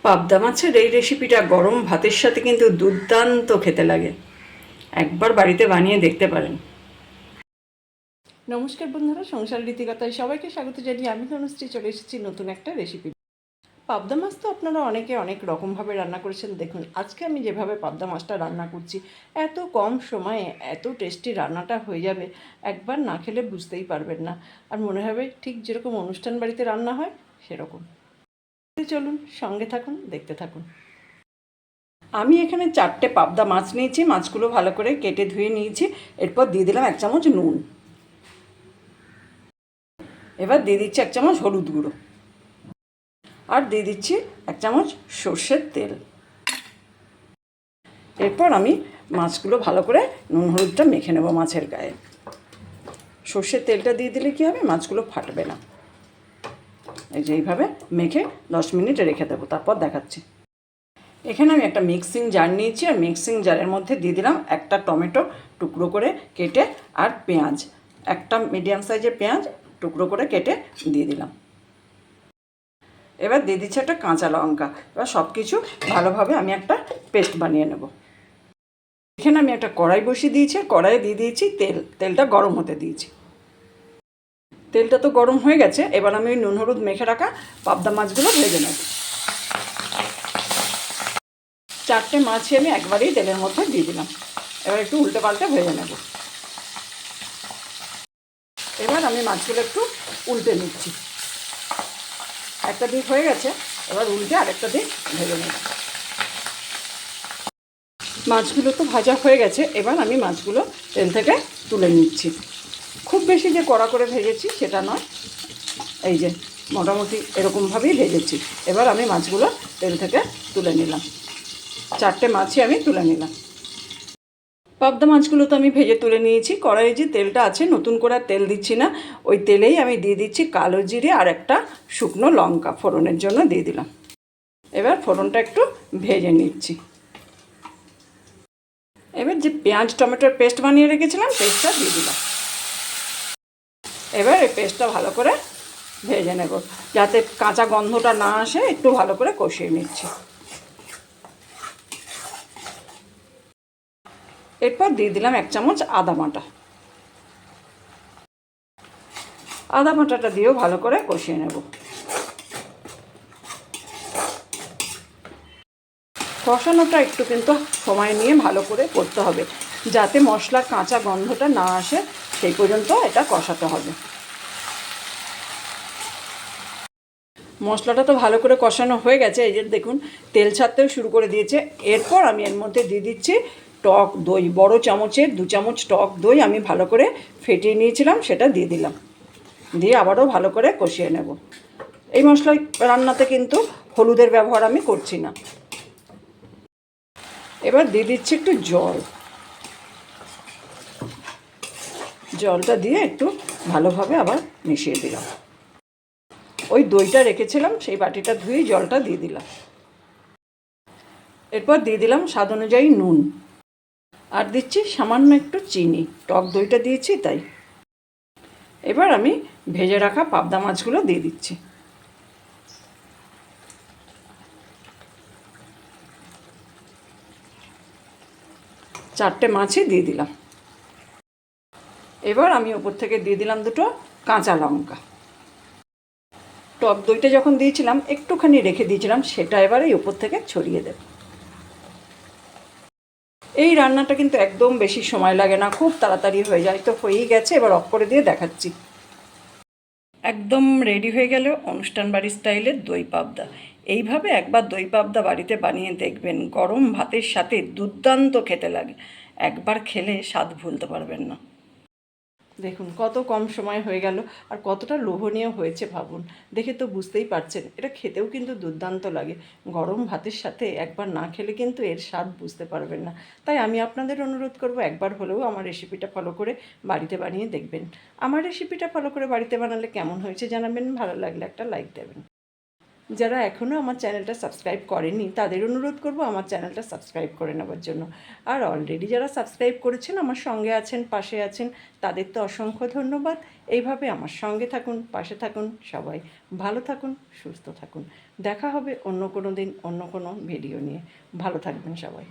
পাবদা মাছের এই রেসিপিটা গরম ভাতের সাথে কিন্তু দুর্দান্ত খেতে লাগে। একবার বাড়িতে বানিয়ে দেখতে পারেন। নমস্কার বন্ধুরা, সংসার রীতিকথায় সবাইকে স্বাগত জানিয়ে আমি তনুশ্রী চলে এসেছি নতুন একটা রেসিপি। পাবদা মাছ তো আপনারা অনেকে অনেক রকমভাবে রান্না করেছেন। দেখুন আজকে আমি যেভাবে পাবদা মাছটা রান্না করছি, এত কম সময়ে এত টেস্টি রান্নাটা হয়ে যাবে, একবার না খেলে বুঝতেই পারবেন না। আর মনে হবে ঠিক যেরকম অনুষ্ঠান বাড়িতে রান্না হয় সেরকম। চলুন সঙ্গে থাকুন, দেখতে থাকুন। আমি এখানে 4টে পাবদা মাছ নিয়েছি। মাছগুলো ভালো করে কেটে ধুয়ে নিয়েছি। এরপর দিয়ে দিলাম 1 চামচ নুন। এবার দিয়ে দিচ্ছি 1 চামচ হলুদ গুঁড়ো, আর দিয়ে দিচ্ছি 1 চামচ সর্ষের তেল। এরপর আমি মাছগুলো ভালো করে নুন হলুদটা মেখে নেব মাছের গায়ে। সর্ষের তেলটা দিয়ে দিলে কী হবে, মাছগুলো ফাটবে না। এই যে এইভাবে মেখে 10 মিনিট রেখে দেবো, তারপর দেখাচ্ছি। এখানে আমি একটা মিক্সিং জার নিয়েছি, আর মিক্সিং জারের মধ্যে দিয়ে দিলাম একটা টমেটো টুকরো করে কেটে, আর পেঁয়াজ, একটা মিডিয়াম সাইজের পেঁয়াজ টুকরো করে কেটে দিয়ে দিলাম। এবার দিয়ে দিচ্ছি একটা কাঁচা লঙ্কা। এবার সব কিছু ভালোভাবে আমি একটা পেস্ট বানিয়ে নেব। এখানে আমি একটা কড়াই বসিয়ে দিয়েছি, কড়াইয়ে দিয়ে দিয়েছি তেল। তেলটা গরম হতে দিয়েছি। তেলটা তো গরম হয়ে গেছে। এবার আমি নুন হলুদ মেখে রাখা পাবদা মাছগুলো ভেজে নেব। 4টে মাছই আমি একবারেই তেলের মধ্যে দিয়ে দিলাম। এবার একটু উল্টে পাল্টে ভেজে নেব। এবার আমি মাছগুলো একটু উল্টে নিচ্ছি। একটা দিক হয়ে গেছে, এবার উল্টে আরেকটা দিক ভেজে নেব। মাছগুলো তো ভাজা হয়ে গেছে। এবার আমি মাছগুলো তেল থেকে তুলে নিচ্ছি। খুব বেশি যে কড়া করে ভেজেছি সেটা নয়, এই যে মোটামুটি এরকমভাবেই ভেজেছি। এবার আমি মাছগুলো তেল থেকে তুলে নিলাম। 4টে মাছই আমি তুলে নিলাম। পাবদা মাছগুলো তো আমি ভেজে তুলে নিয়েছি। কড়াইয়ে যে তেলটা আছে, নতুন করে আর তেল দিচ্ছি না, ওই তেলেই আমি দিয়ে দিচ্ছি কালো জিরে আর একটা শুকনো লঙ্কা ফোড়নের জন্য দিয়ে দিলাম। এবার ফোড়নটা একটু ভেজে নিচ্ছি। এবার যে পেঁয়াজ টমেটোর পেস্ট বানিয়ে রেখেছিলাম, পেস্টটা দিয়ে দিলাম। এবার এই পেস্টটা ভালো করে ভেজে নেব, যাতে কাঁচা গন্ধটা না আসে। একটু ভালো করে কষিয়ে নিচ্ছি। এরপর দিয়ে দিলাম 1 চামচ আদা বাটা। আদা বাটাটা দিয়েও ভালো করে কষিয়ে নেব। কষানোটা একটু কিন্তু সময় নিয়ে ভালো করে করতে হবে, যাতে মশলার কাঁচা গন্ধটা না আসে, সেই পর্যন্ত এটা কষাতে হবে। মশলাটা তো ভালো করে কষানো হয়ে গেছে। এই যে দেখুন তেল ছাড়তেও শুরু করে দিয়েছে। এরপর আমি এর মধ্যে দিয়ে দিচ্ছি টক দই। বড় চামচের 2 চামচ টক দই আমি ভালো করে ফেটিয়ে নিয়েছিলাম, সেটা দিয়ে দিলাম। দিয়ে আবারও ভালো করে কষিয়ে নেব। এই মশলা রান্নাতে কিন্তু হলুদের ব্যবহার আমি করছি না। এবার দিয়ে দিচ্ছি একটু জল। জলটা দিয়ে একটু ভালোভাবে আবার মিশিয়ে দিলাম। ওই দইটা রেখেছিলাম, সেই বাটিটা ধুয়ে জলটা দিয়ে দিলাম। এরপর দিয়ে দিলাম স্বাদ অনুযায়ী নুন, আর দিচ্ছি সামান্য একটু চিনি। টক দইটা দিয়েছি তাই। এবার আমি ভেজে রাখা পাবদা মাছগুলো দিয়ে দিচ্ছি। চারটে মাছই দিয়ে দিলাম। এবার আমি ওপর থেকে দিয়ে দিলাম দুটো কাঁচা লঙ্কা। টক দইটা যখন দিয়েছিলাম একটুখানি রেখে দিয়েছিলাম, সেটা এবার এই ওপর থেকে ছড়িয়ে দেব। এই রান্নাটা কিন্তু একদম বেশি সময় লাগে না, খুব তাড়াতাড়ি হয়ে যায়। তো হয়েই গেছে, এবার অফ করে দিয়ে দেখাচ্ছি। একদম রেডি হয়ে গেল অনুষ্ঠান বাড়ির স্টাইলের দই পাবদা। এইভাবে একবার দই পাবদা বাড়িতে বানিয়ে দেখবেন, গরম ভাতের সাথে দুর্দান্ত খেতে লাগে। একবার খেলে স্বাদ ভুলতে পারবেন না। দেখুন কত কম সময় হয়ে গেল, আর কতটা লোভনীয় হয়েছে ভাবুন। দেখে তো বুঝতেই পারছেন, এটা খেতেও কিন্তু দুর্দান্ত লাগে। গরম ভাতের সাথে একবার না খেলে কিন্তু এর স্বাদ বুঝতে পারবেন না। তাই আমি আপনাদের অনুরোধ করব, একবার হলেও আমার রেসিপিটা ফলো করে বাড়িতে বানিয়ে দেখবেন। আমার রেসিপিটা ফলো করে বাড়িতে বানালে কেমন হয়েছে জানাবেন। ভালো লাগলে একটা লাইক দেবেন। যারা এখনও আমার চ্যানেলটা সাবস্ক্রাইব করেনি তাদের অনুরোধ করব আমার চ্যানেলটা সাবস্ক্রাইব করে নেওয়ার জন্য। আর অলরেডি যারা সাবস্ক্রাইব করেছেন, আমার সঙ্গে আছেন, পাশে আছেন, তাদের তো অসংখ্য ধন্যবাদ। এইভাবে আমার সঙ্গে থাকুন, পাশে থাকুন, সবাই ভালো থাকুন, সুস্থ থাকুন। দেখা হবে অন্য কোনো দিন অন্য কোনো ভিডিও নিয়ে। ভালো থাকবেন সবাই।